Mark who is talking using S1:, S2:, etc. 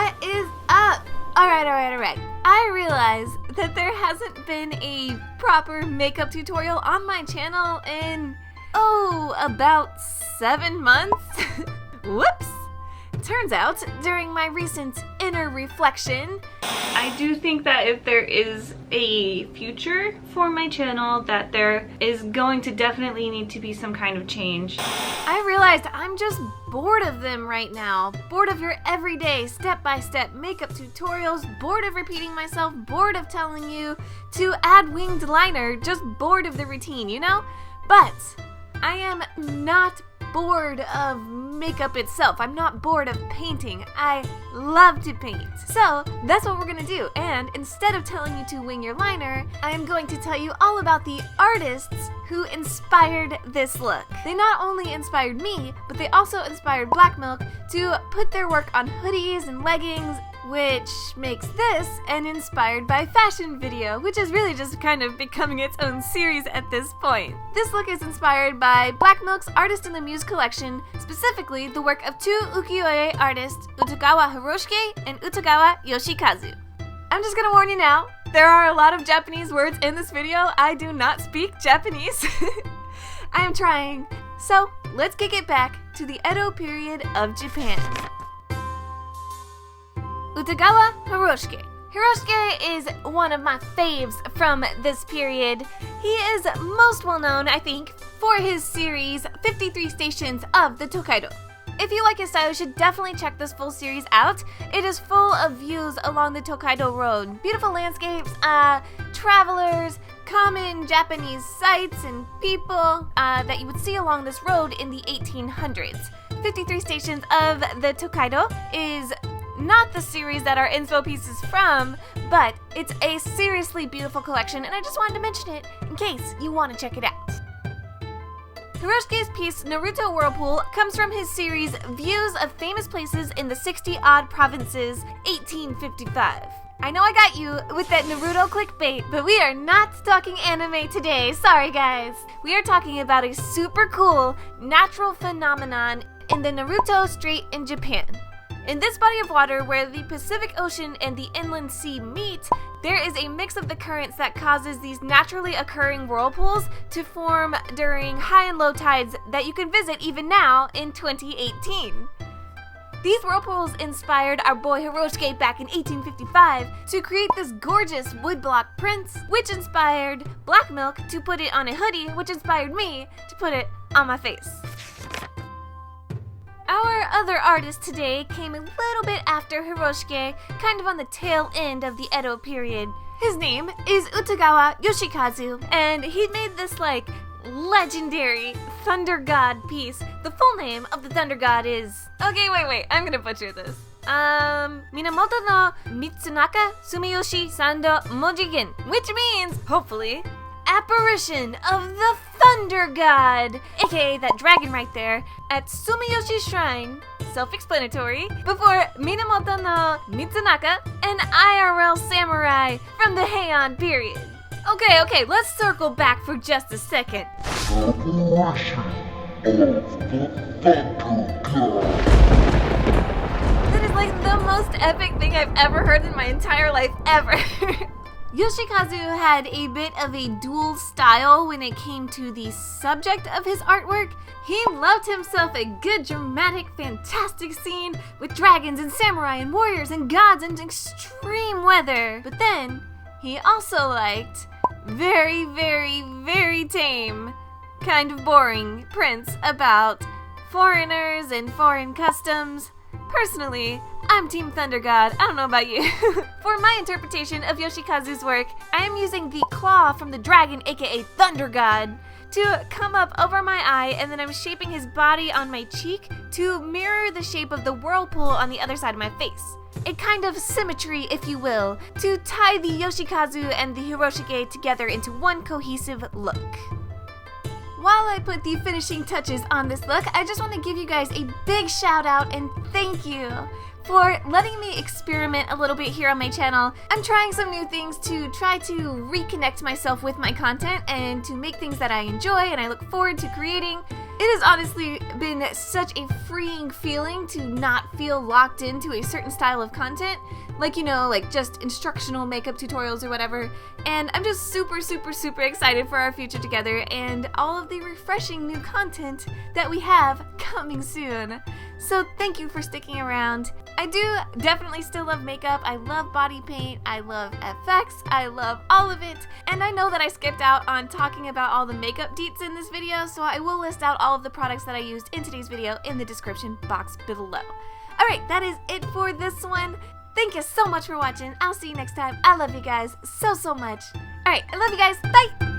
S1: What is up? Alright. I realize that there hasn't been a proper makeup tutorial on my channel in, about 7 months? Whoops! Turns out, during my recent inner reflection, I do think that if there is a future for my channel, that there is going to definitely need to be some kind of change. I realized I'm just bored of them right now. Bored of your everyday, step-by-step makeup tutorials, bored of repeating myself, bored of telling you to add winged liner, just bored of the routine, you know? But I am not bored of makeup itself. I'm not bored of painting. I love to paint. So that's what we're gonna do. And instead of telling you to wing your liner, I am going to tell you all about the artists who inspired this look. They not only inspired me, but they also inspired Black Milk to put their work on hoodies and leggings, which makes this an inspired by fashion video, which is really just kind of becoming its own series at this point. This look is inspired by Black Milk's Artist in the Muse collection, specifically the work of two ukiyo-e artists, Utagawa Hiroshige and Utagawa Yoshikazu. I'm just gonna warn you now, there are a lot of Japanese words in this video. I do not speak Japanese. I am trying. So let's kick it back to the Edo period of Japan. Utagawa Hiroshige. Hiroshige is one of my faves from this period. He is most well known, I think, for his series 53 Stations of the Tokaido. If you like his style, you should definitely check this full series out. It is full of views along the Tokaido Road. Beautiful landscapes, travelers, common Japanese sights and people that you would see along this road in the 1800s. 53 Stations of the Tokaido is not the series that our inspo piece is from, but it's a seriously beautiful collection, and I just wanted to mention it in case you want to check it out. Hiroshige's piece Naruto Whirlpool comes from his series Views of Famous Places in the 60-Odd Provinces, 1855. I know I got you with that Naruto clickbait, but we are not talking anime today, sorry guys. We are talking about a super cool natural phenomenon in the Naruto Strait in Japan. In this body of water where the Pacific Ocean and the inland sea meet, there is a mix of the currents that causes these naturally occurring whirlpools to form during high and low tides that you can visit even now in 2018. These whirlpools inspired our boy Hiroshige back in 1855 to create this gorgeous woodblock print, which inspired Black Milk to put it on a hoodie, which inspired me to put it on my face. Our other artist today came a little bit after Hiroshige, kind of on the tail end of the Edo period. His name is Utagawa Yoshikazu, and he made this legendary Thunder God piece. The full name of the Thunder God is... Okay, wait, I'm gonna butcher this. Minamoto no Mitsunaka Sumiyoshi Sando Mojigen, which means, hopefully, apparition of the Thunder God, aka that dragon right there, at Sumiyoshi Shrine, self-explanatory, before Minamoto no Mitsunaka, an IRL samurai from the Heian period. Okay, let's circle back for just a second. That is the most epic thing I've ever heard in my entire life, ever. Yoshikazu had a bit of a dual style when it came to the subject of his artwork. He loved himself a good, dramatic, fantastic scene with dragons and samurai and warriors and gods and extreme weather. But then, he also liked very, very, very tame, kind of boring prints about foreigners and foreign customs. Personally, I'm Team Thunder God. I don't know about you. For my interpretation of Yoshikazu's work, I am using the claw from the dragon, aka Thunder God, to come up over my eye, and then I'm shaping his body on my cheek to mirror the shape of the whirlpool on the other side of my face. A kind of symmetry, if you will, to tie the Yoshikazu and the Hiroshige together into one cohesive look. While I put the finishing touches on this look, I just want to give you guys a big shout out and thank you for letting me experiment a little bit here on my channel. I'm trying some new things to try to reconnect myself with my content and to make things that I enjoy and I look forward to creating. It has honestly been such a freeing feeling to not feel locked into a certain style of content, like, you know, like just instructional makeup tutorials or whatever, and I'm just super excited for our future together and all of the refreshing new content that we have coming soon. So thank you for sticking around. I do definitely still love makeup. I love body paint. I love FX. I love all of it. And I know that I skipped out on talking about all the makeup deets in this video, so I will list out all of the products that I used in today's video in the description box below. Alright, that is it for this one. Thank you so much for watching. I'll see you next time. I love you guys so much. Alright, I love you guys. Bye!